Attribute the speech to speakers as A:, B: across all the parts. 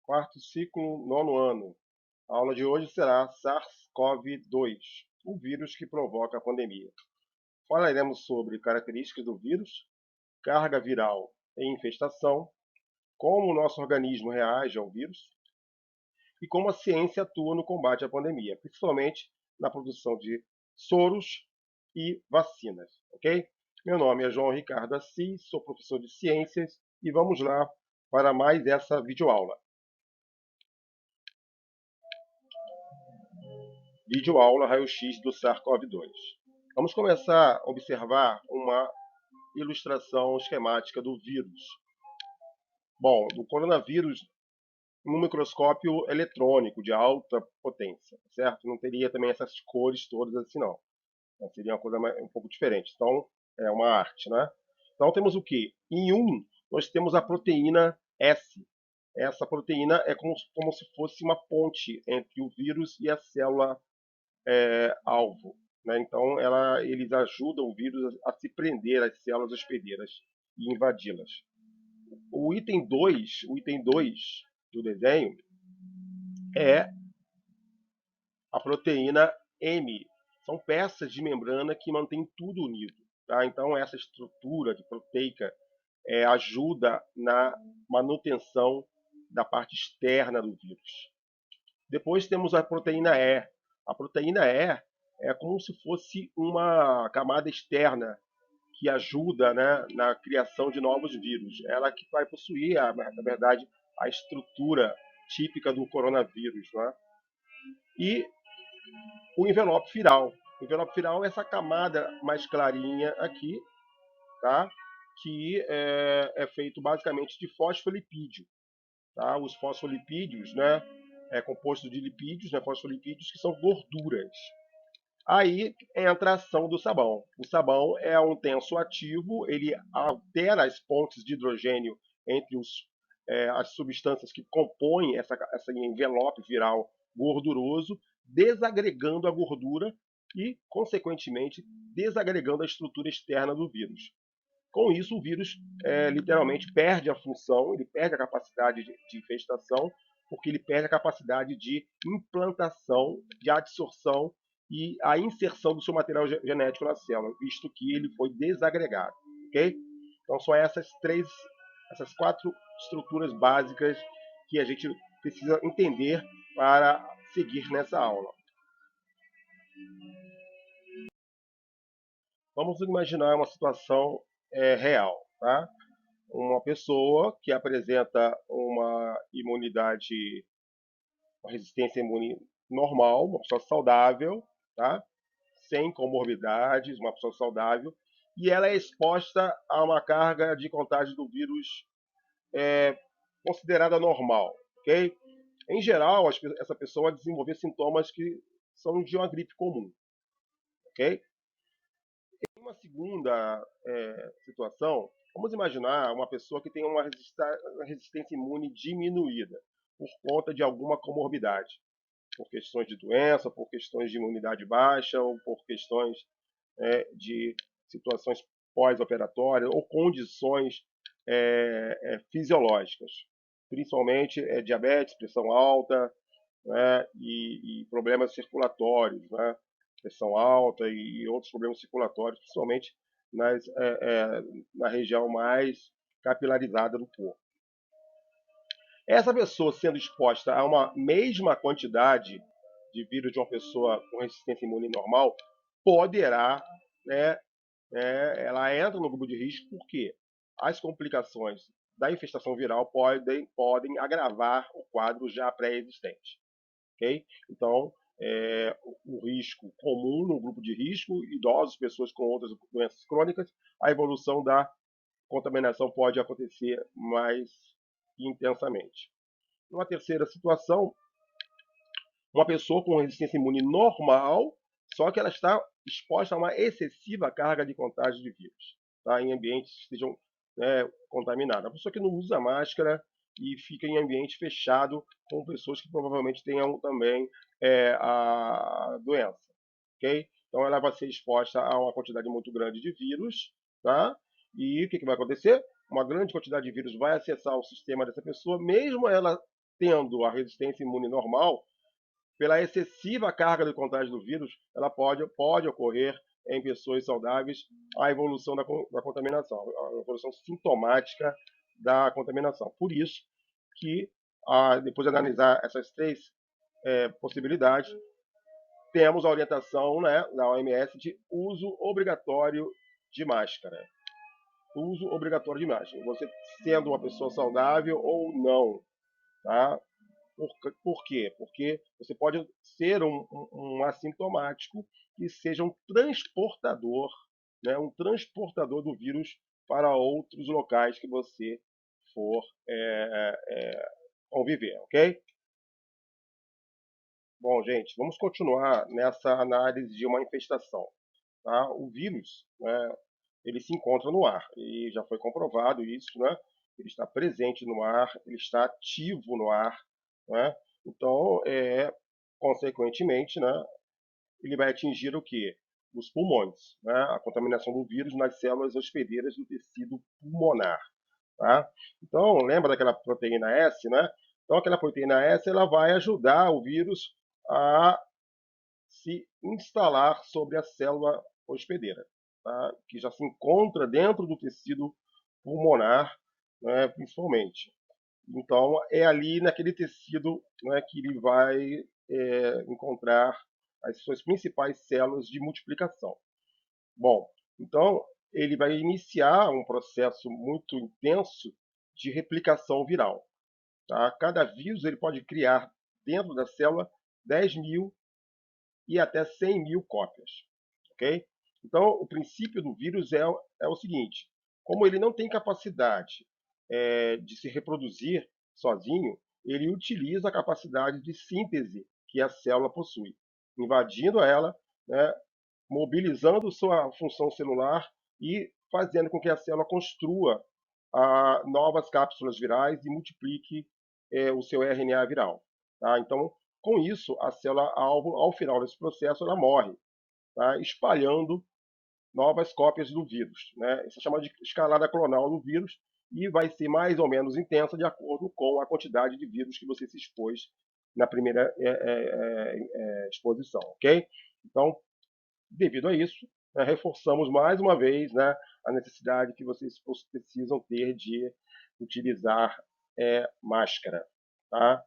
A: Quarto ciclo, nono ano. A aula de hoje será SARS-CoV-2, o vírus que provoca a pandemia. Falaremos sobre características do vírus, carga viral e infestação, como o nosso organismo reage ao vírus e como a ciência atua no combate à pandemia, principalmente na produção de soros e vacinas, ok? Meu nome é João Ricardo Assis, sou professor de ciências e vamos lá para mais essa videoaula. Videoaula raio-x do SARS-CoV-2. Vamos começar a observar uma ilustração esquemática do vírus. Bom, do coronavírus num microscópio eletrônico de alta potência, certo? Não teria também essas cores todas assim, não. Seria uma coisa um pouco diferente. Então, é uma arte, né? Então, temos o quê? Em um, nós temos a proteína S. Essa proteína é como se fosse uma ponte entre o vírus e a célula alvo. Né? Então, eles ajudam o vírus a se prender às células hospedeiras e invadi-las. O item 2 do desenho é a proteína M. São peças de membrana que mantêm tudo unido. Tá? Então, essa estrutura de proteica ajuda na manutenção da parte externa do vírus. Depois temos a proteína E. A proteína E é como se fosse uma camada externa que ajuda, né, na criação de novos vírus. Ela que vai possuir, na verdade, a estrutura típica do coronavírus. Né? E o envelope viral. O envelope viral é essa camada mais clarinha aqui, tá? Que é feito basicamente de fosfolipídio. Tá? Os fosfolipídios, né, é composto de lipídios, né, fosfolipídios que são gorduras. Aí entra a ação do sabão. O sabão é um tenso ativo, ele altera as pontes de hidrogênio entre as substâncias que compõem essa envelope viral gorduroso, desagregando a gordura e, consequentemente, desagregando a estrutura externa do vírus. Com isso, o vírus literalmente perde a função, ele perde a capacidade de infestação, porque ele perde a capacidade de implantação, de adsorção e a inserção do seu material genético na célula, visto que ele foi desagregado. Ok? Então, são essas quatro estruturas básicas que a gente precisa entender para seguir nessa aula. Vamos imaginar uma situação real, tá? Uma pessoa que apresenta uma imunidade, uma resistência imune normal, uma pessoa saudável, tá? Sem comorbidades, uma pessoa saudável, e ela é exposta a uma carga de contágio do vírus considerada normal, ok? Em geral, essa pessoa vai desenvolver sintomas que são de uma gripe comum, ok? Em uma segunda situação, vamos imaginar uma pessoa que tem uma resistência imune diminuída por conta de alguma comorbidade, por questões de doença, por questões de imunidade baixa ou por questões de situações pós-operatórias ou condições fisiológicas, principalmente diabetes, pressão alta, né, e problemas circulatórios, né, pressão alta e outros problemas circulatórios, principalmente na região mais capilarizada do corpo. Essa pessoa sendo exposta a uma mesma quantidade de vírus de uma pessoa com resistência imune normal, poderá, né, ela entra no grupo de risco porque as complicações da infestação viral podem agravar o quadro já pré-existente. Okay? Então, o risco comum no grupo de risco, idosos, pessoas com outras doenças crônicas, a evolução da contaminação pode acontecer mais intensamente. Numa terceira situação, uma pessoa com resistência imune normal, só que ela está exposta a uma excessiva carga de contágio de vírus, tá? Em ambientes que estejam contaminados. A pessoa que não usa máscara e fica em ambiente fechado com pessoas que provavelmente tenham também a doença, ok? Então ela vai ser exposta a uma quantidade muito grande de vírus, tá? E o que vai acontecer? Uma grande quantidade de vírus vai acessar o sistema dessa pessoa, mesmo ela tendo a resistência imune normal, pela excessiva carga de contágio do vírus, ela pode ocorrer em pessoas saudáveis a evolução da contaminação, a evolução sintomática da contaminação. Por isso que, depois de analisar essas três possibilidades, temos a orientação, né, da OMS de uso obrigatório de máscara. Uso obrigatório de máscara. Você sendo uma pessoa saudável ou não. Tá? Por quê? Porque você pode ser um assintomático que seja um transportador, né, um transportador do vírus para outros locais que você for conviver, ok? Bom, gente, vamos continuar nessa análise de uma infestação. Tá? O vírus, né, ele se encontra no ar e já foi comprovado isso, né? Ele está presente no ar, ele está ativo no ar, né? Então, consequentemente, né, ele vai atingir o quê? Os pulmões, né? A contaminação do vírus nas células hospedeiras do tecido pulmonar, tá? Então, lembra daquela proteína S, né? Então, aquela proteína S, ela vai ajudar o vírus a se instalar sobre a célula hospedeira, tá? Que já se encontra dentro do tecido pulmonar, né, principalmente. Então, é ali naquele tecido, né, que ele vai encontrar as suas principais células de multiplicação. Bom, então ele vai iniciar um processo muito intenso de replicação viral. Tá? Cada vírus ele pode criar dentro da célula 10.000 e até 100.000 cópias. Ok? Então, o princípio do vírus é o seguinte: como ele não tem capacidade de se reproduzir sozinho, ele utiliza a capacidade de síntese que a célula possui, invadindo ela, né, mobilizando sua função celular e fazendo com que a célula construa novas cápsulas virais e multiplique o seu RNA viral. Tá? Então, com isso, a célula-alvo, ao final desse processo, ela morre, tá? Espalhando novas cópias do vírus. Né? Isso é chamado de escalada clonal do vírus e vai ser mais ou menos intensa de acordo com a quantidade de vírus que você se expôs na primeira exposição, ok? Então, devido a isso, né, reforçamos mais uma vez, né, a necessidade que vocês precisam ter de utilizar máscara, tá?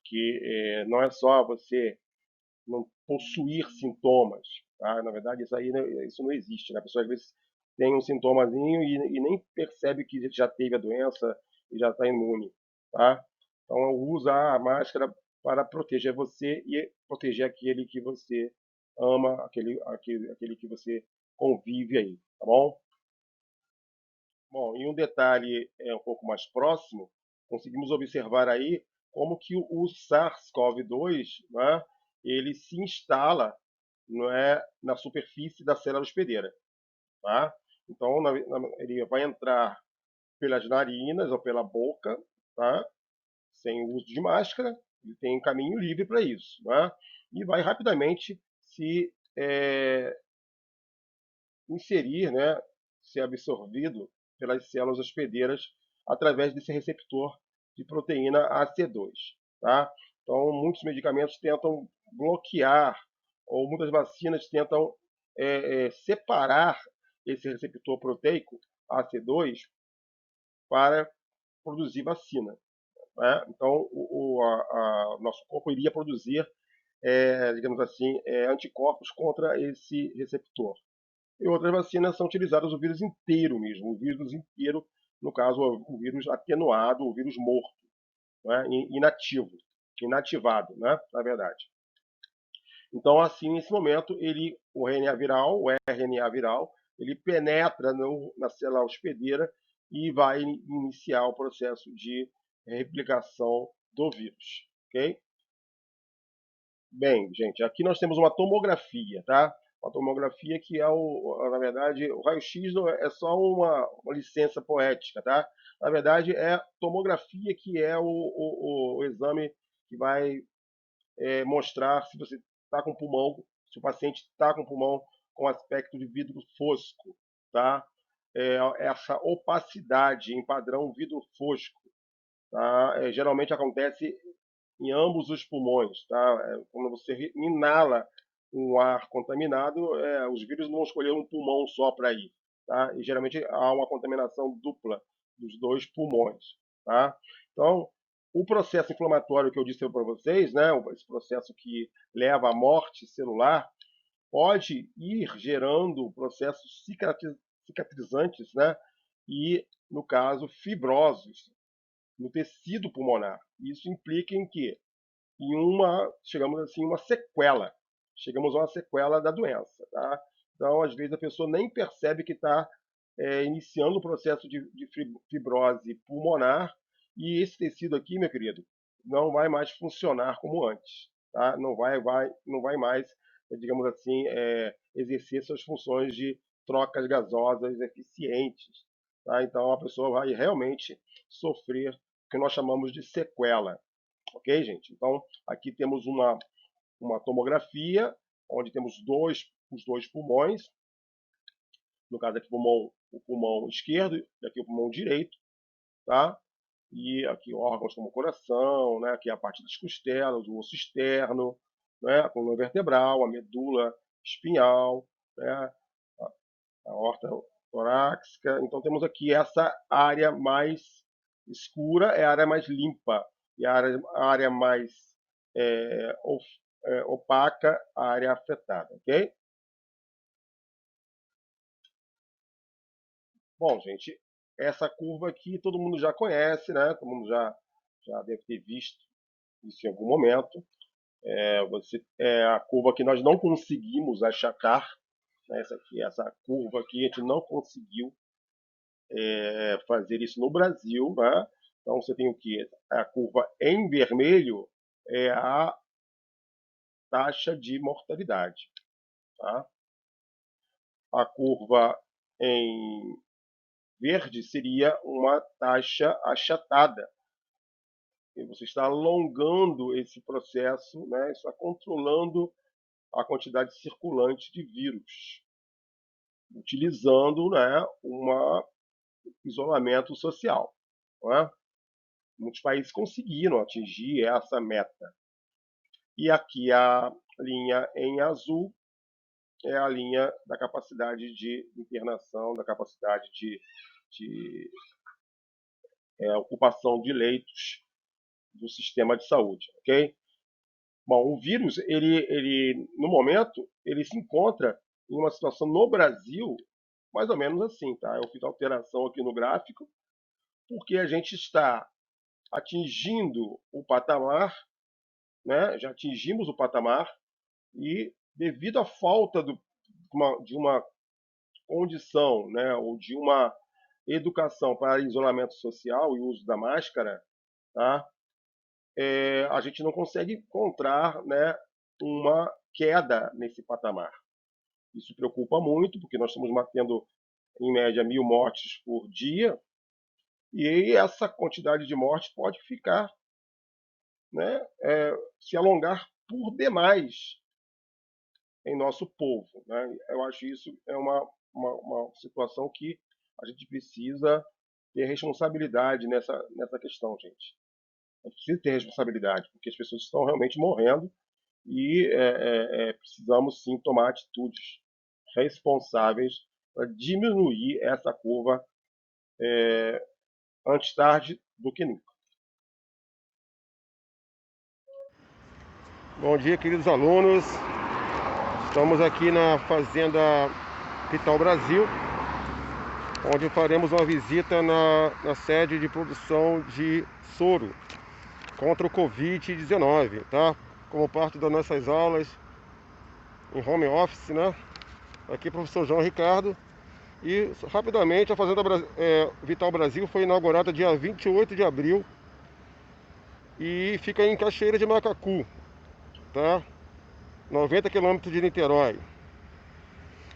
A: Que não é só você não possuir sintomas, tá? Na verdade, isso não existe, né? A pessoa às vezes tem um sintomazinho e nem percebe que já teve a doença e já está imune, tá? Então, usa a máscara para proteger você e proteger aquele que você ama, aquele que você convive aí, tá bom? Bom, e um detalhe um pouco mais próximo, conseguimos observar aí como que o SARS-CoV-2, né, ele se instala, não é, na superfície da célula hospedeira. Tá? Então, ele vai entrar pelas narinas ou pela boca, tá? Sem o uso de máscara, ele tem um caminho livre para isso. Né? E vai rapidamente se inserir, né, ser absorvido pelas células hospedeiras através desse receptor de proteína AC2. Tá? Então, muitos medicamentos tentam bloquear, ou muitas vacinas tentam separar esse receptor proteico AC2 para produzir vacina. Né? Então, o nosso corpo iria produzir, digamos assim, anticorpos contra esse receptor. E outras vacinas são utilizadas o vírus inteiro mesmo, o vírus inteiro, no caso, o vírus atenuado, o vírus morto, né? Inativo, inativado, né? Na verdade. Então, assim, nesse momento, o RNA viral, ele penetra na célula hospedeira e vai iniciar o processo de replicação do vírus, ok? Bem, gente, aqui nós temos uma tomografia, tá? Uma tomografia que na verdade, o raio-x é só uma licença poética, tá? Na verdade, é tomografia que é o exame que vai mostrar se você está com pulmão, se o paciente está com pulmão com aspecto de vidro fosco, tá? Essa opacidade em padrão vidro fosco, tá? Geralmente acontece em ambos os pulmões, tá? Quando você inala um ar contaminado, os vírus não vão escolher um pulmão só para ir, tá? E geralmente há uma contaminação dupla dos dois pulmões, tá? Então, o processo inflamatório que eu disse para vocês, né, esse processo que leva à morte celular, pode ir gerando processos cicatrizantes, né, e, no caso, fibrosos no tecido pulmonar. Isso implica em que? Chegamos assim, uma sequela. Chegamos a uma sequela da doença, tá? Então, às vezes, a pessoa nem percebe que está iniciando o processo de fibrose pulmonar e esse tecido aqui, meu querido, não vai mais funcionar como antes, tá? Não vai mais, digamos assim, exercer suas funções de trocas gasosas eficientes, tá? Então, a pessoa vai realmente sofrer o que nós chamamos de sequela. Ok, gente? Então, aqui temos uma tomografia, onde temos os dois pulmões, no caso aqui o pulmão esquerdo e aqui o pulmão direito, tá? E aqui órgãos como o coração, né? Aqui a parte das costelas, o osso externo, né? A coluna vertebral, a medula espinhal, né? A aorta torácica. Então temos aqui essa área mais escura, é a área mais limpa, e a área mais opaca, a área afetada, ok? Bom, gente, essa curva aqui todo mundo já conhece, né? Todo mundo já deve ter visto isso em algum momento. É a curva que nós não conseguimos achatar, né? Essa curva aqui, a gente não conseguiu fazer isso no Brasil, né? Então você tem o que? A curva em vermelho é a taxa de mortalidade, tá? A curva em verde seria uma taxa achatada. E você está alongando esse processo, né? Está controlando a quantidade circulante de vírus, utilizando, né, um isolamento social. Não é? Muitos países conseguiram atingir essa meta. E aqui a linha em azul é a linha da capacidade de internação, da capacidade de ocupação de leitos do sistema de saúde, ok? Bom, o vírus, no momento, ele se encontra em uma situação no Brasil, mais ou menos assim, tá? Eu fiz alteração aqui no gráfico, porque a gente está atingindo o patamar, né? Já atingimos o patamar e devido à falta de uma condição, né, ou de uma educação para isolamento social e uso da máscara, tá? A gente não consegue encontrar, né, uma queda nesse patamar. Isso preocupa muito, porque nós estamos batendo, em média, 1.000 mortes por dia, e essa quantidade de mortes pode ficar, né, se alongar por demais em nosso povo. Né? Eu acho isso uma situação que a gente precisa ter responsabilidade nessa questão, gente. A gente precisa ter responsabilidade, porque as pessoas estão realmente morrendo e precisamos sim tomar atitudes responsáveis para diminuir essa curva antes tarde do que nunca. Bom dia, queridos alunos. Estamos aqui na Fazenda Vital Brasil, onde faremos uma visita na sede de produção de soro contra o Covid-19, tá? Como parte das nossas aulas em home office, né? Aqui, professor João Ricardo. E rapidamente, a Fazenda Vital Brasil foi inaugurada dia 28 de abril e fica em Cachoeira de Macacu, tá? 90 quilômetros de Niterói.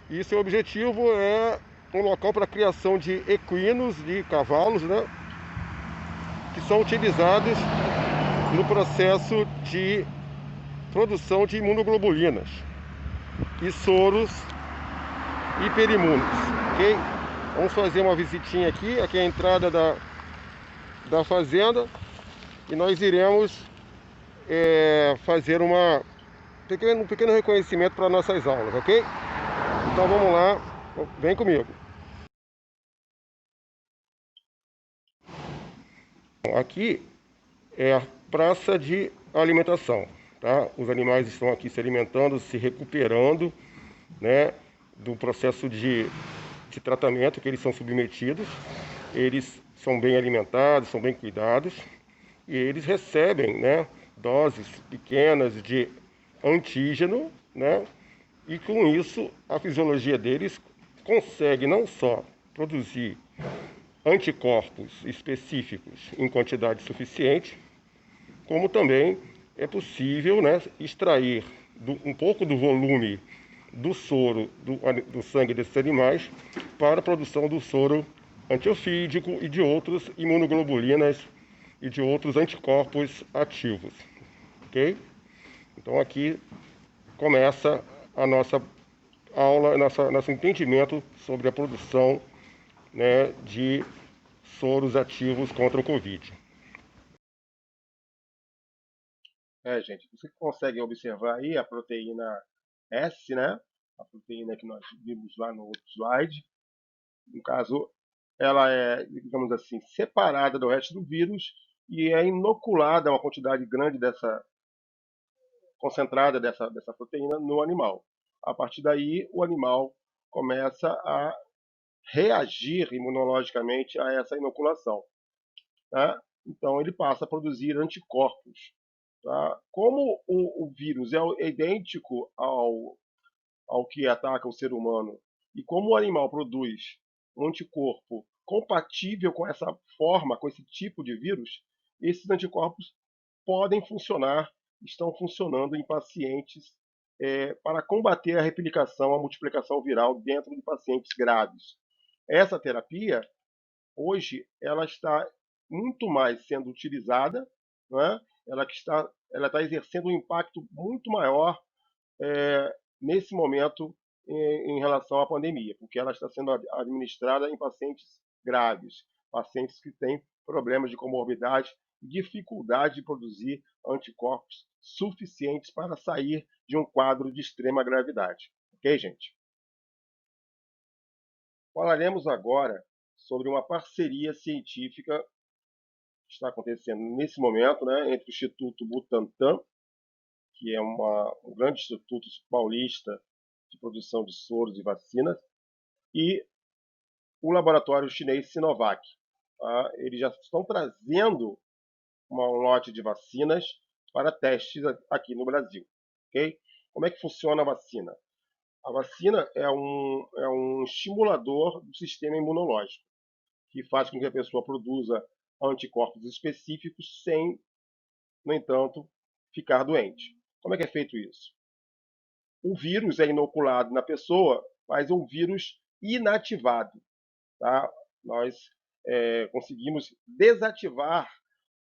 A: E seu objetivo é um local para a criação de equinos, de cavalos, né? Que são utilizados no processo de produção de imunoglobulinas e soros hiperimunes, ok? Vamos fazer uma visitinha aqui. Aqui é a entrada da fazenda e nós iremos
B: fazer um pequeno reconhecimento para nossas aulas, ok? Então vamos lá, vem comigo. Aqui é a praça de alimentação, tá? Os animais estão aqui se alimentando, se recuperando, né, do processo de tratamento que eles são submetidos. Eles são bem alimentados, são bem cuidados e eles recebem, né, doses pequenas de antígeno, né? E com isso a fisiologia deles consegue não só produzir anticorpos específicos em quantidade suficiente, como também é possível, né, extrair um pouco do volume do soro do sangue desses animais para a produção do soro antiofídico e de outras imunoglobulinas e de outros anticorpos ativos, ok? Então aqui começa a nossa aula, nosso entendimento sobre a produção, né, de soros ativos contra o Covid.
A: Gente, você consegue observar aí a proteína S, né? A proteína que nós vimos lá no outro slide. No caso, ela é, digamos assim, separada do resto do vírus e é inoculada uma quantidade grande concentrada dessa proteína no animal. A partir daí, o animal começa a reagir imunologicamente a essa inoculação. Tá? Então, ele passa a produzir anticorpos. Tá? Como o vírus é idêntico ao que ataca o ser humano, e como o animal produz um anticorpo compatível com essa forma, com esse tipo de vírus, esses anticorpos podem funcionar, estão funcionando em pacientes para combater a replicação, a multiplicação viral dentro de pacientes graves. Essa terapia, hoje, ela está muito mais sendo utilizada, né? Ela está exercendo um impacto muito maior nesse momento em relação à pandemia, porque ela está sendo administrada em pacientes graves, pacientes que têm problemas de comorbidade, dificuldade de produzir anticorpos suficientes para sair de um quadro de extrema gravidade. Ok, gente? Falaremos agora sobre uma parceria científica que está acontecendo nesse momento, né, entre o Instituto Butantan, que é um grande instituto paulista de produção de soros e vacinas, e o laboratório chinês Sinovac. Tá? Eles já estão trazendo um lote de vacinas para testes aqui no Brasil. Okay? Como é que funciona a vacina? A vacina é um estimulador do sistema imunológico, que faz com que a pessoa produza anticorpos específicos sem, no entanto, ficar doente. Como é que é feito isso? O vírus é inoculado na pessoa, mas é um vírus inativado. Tá? Nós conseguimos desativar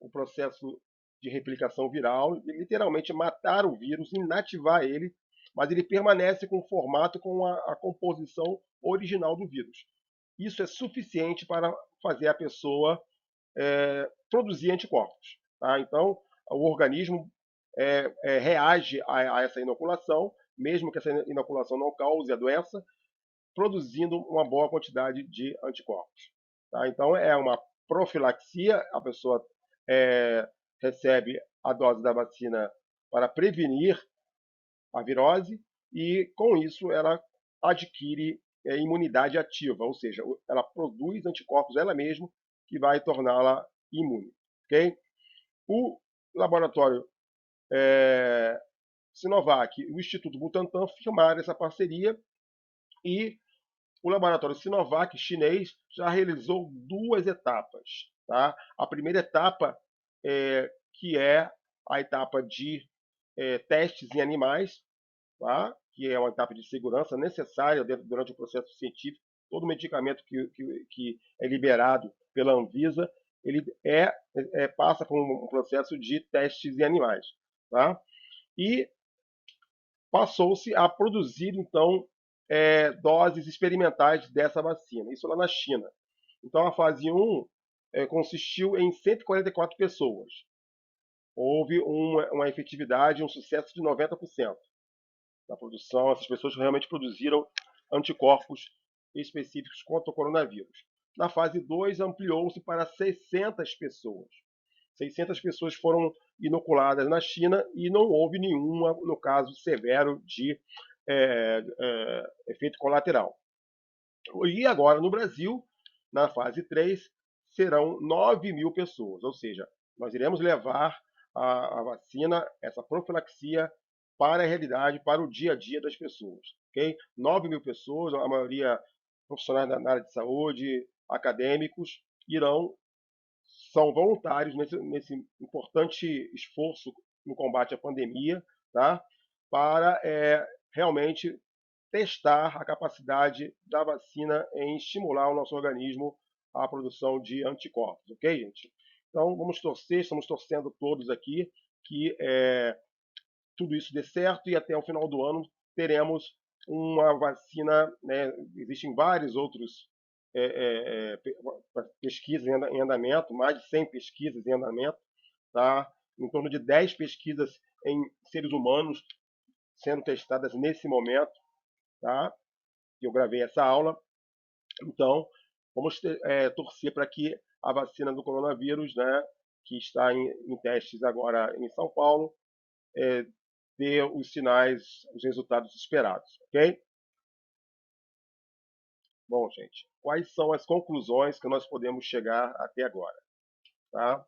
A: o processo de replicação viral e literalmente matar o vírus, inativar ele, mas ele permanece com o formato, com a composição original do vírus. Isso é suficiente para fazer a pessoa produzir anticorpos. Tá? Então, o organismo reage a essa inoculação, mesmo que essa inoculação não cause a doença, produzindo uma boa quantidade de anticorpos. Tá? Então, é uma profilaxia, a pessoa recebe a dose da vacina para prevenir a virose e, com isso, ela adquire imunidade ativa, ou seja, ela produz anticorpos ela mesma que vai torná-la imune. Okay? O laboratório Sinovac e o Instituto Butantan firmaram essa parceria e o laboratório Sinovac chinês já realizou duas etapas. Tá? A primeira etapa, que é a etapa de testes em animais, tá? Que é uma etapa de segurança necessária durante o processo científico. Todo medicamento que é liberado pela Anvisa, ele passa por um processo de testes em animais. Tá? E passou-se a produzir, então, doses experimentais dessa vacina, isso lá na China. Então, a fase 1 consistiu em 144 pessoas. houve uma efetividade, um sucesso de 90% na produção. Essas pessoas realmente produziram anticorpos específicos contra o coronavírus. Na fase 2, ampliou-se para 600 pessoas. 600 pessoas foram inoculadas na China e não houve nenhuma, no caso severo, de efeito colateral. E agora, no Brasil, na fase 3, serão 9.000 pessoas, ou seja, nós iremos levar a vacina, essa profilaxia, para a realidade, para o dia a dia das pessoas. Okay? 9.000 pessoas, a maioria profissionais na área de saúde, acadêmicos, são voluntários nesse importante esforço no combate à pandemia, tá? Para realmente testar a capacidade da vacina em estimular o nosso organismo à produção de anticorpos, ok, gente? Então vamos torcer, estamos torcendo todos aqui que tudo isso dê certo e até o final do ano teremos uma vacina, né? Existem vários outros pesquisas em andamento, mais de 100 pesquisas em andamento, tá? Em torno de 10 pesquisas em seres humanos sendo testadas nesse momento, tá? Eu gravei essa aula. Então, vamos torcer para que a vacina do coronavírus, né, que está em testes agora em São Paulo, dê os sinais, os resultados esperados, ok? Bom, gente, quais são as conclusões que nós podemos chegar até agora? Tá?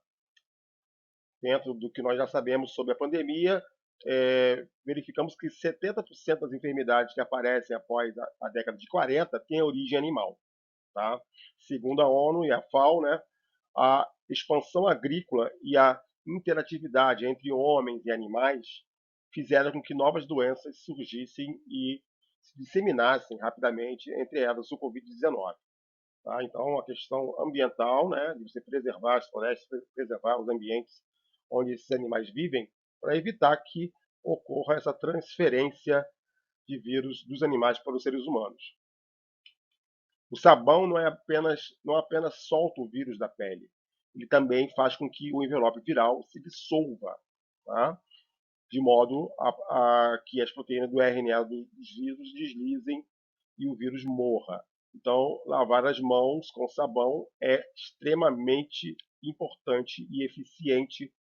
A: Dentro do que nós já sabemos sobre a pandemia, verificamos que 70% das enfermidades que aparecem após a década de 40 têm origem animal. Tá? Segundo a ONU e a FAO, né, a expansão agrícola e a interatividade entre homens e animais fizeram com que novas doenças surgissem e se disseminassem rapidamente, entre elas o Covid-19. Tá? Então, a questão ambiental, né, de você preservar as florestas, preservar os ambientes onde esses animais vivem, para evitar que ocorra essa transferência de vírus dos animais para os seres humanos. O sabão não apenas solta o vírus da pele, ele também faz com que o envelope viral se dissolva, tá? De modo a que as proteínas do RNA dos vírus deslizem e o vírus morra. Então, lavar as mãos com sabão é extremamente importante e eficiente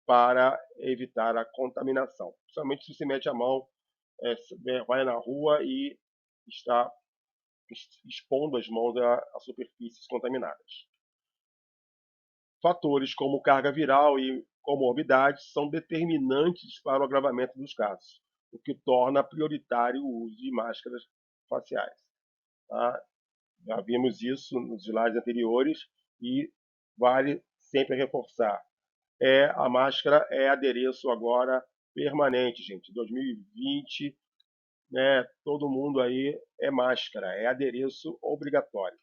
A: para evitar a contaminação. Principalmente se você mete a mão, vai na rua e está expondo as mãos a superfícies contaminadas. Fatores como carga viral e comorbidades são determinantes para o agravamento dos casos, o que torna prioritário o uso de máscaras faciais. Tá? Já vimos isso nos slides anteriores e vale sempre reforçar. A máscara é adereço agora permanente, gente. 2020, né, todo mundo aí é máscara, é adereço obrigatório.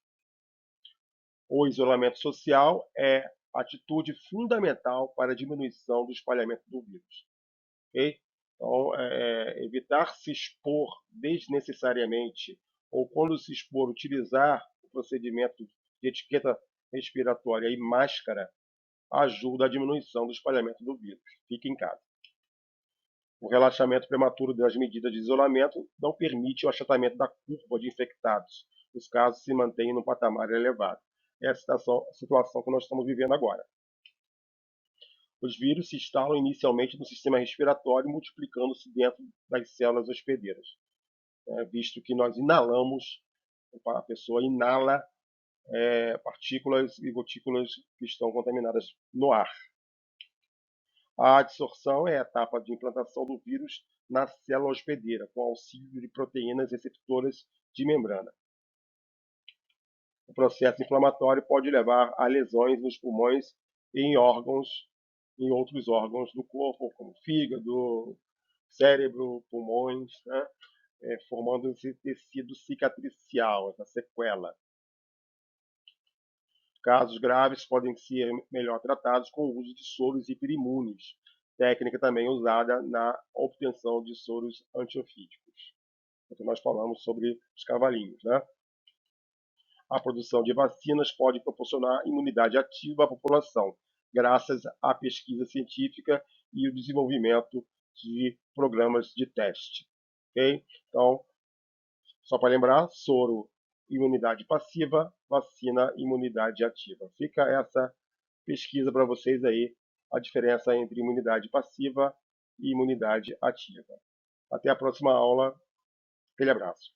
A: O isolamento social é atitude fundamental para a diminuição do espalhamento do vírus. Okay? Então, evitar se expor desnecessariamente ou, quando se expor, utilizar o procedimento de etiqueta respiratória e máscara ajuda a diminuição do espalhamento do vírus. Fique em casa. O relaxamento prematuro das medidas de isolamento não permite o achatamento da curva de infectados. Os casos se mantêm num patamar elevado. Essa é a situação que nós estamos vivendo agora. Os vírus se instalam inicialmente no sistema respiratório, multiplicando-se dentro das células hospedeiras, visto que nós inalamos, a pessoa inala partículas e gotículas que estão contaminadas no ar. A adsorção é a etapa de implantação do vírus na célula hospedeira, com auxílio de proteínas receptoras de membrana. O processo inflamatório pode levar a lesões nos pulmões e em outros órgãos do corpo, como fígado, cérebro, pulmões, né? Formando esse tecido cicatricial, essa sequela. Casos graves podem ser melhor tratados com o uso de soros hiperimunes, técnica também usada na obtenção de soros antiofídicos. Então, nós falamos sobre os cavalinhos, né? A produção de vacinas pode proporcionar imunidade ativa à população, graças à pesquisa científica e o desenvolvimento de programas de teste. Okay? Então, só para lembrar, soro, imunidade passiva, vacina, imunidade ativa. Fica essa pesquisa para vocês aí, a diferença entre imunidade passiva e imunidade ativa. Até a próxima aula. Aquele abraço.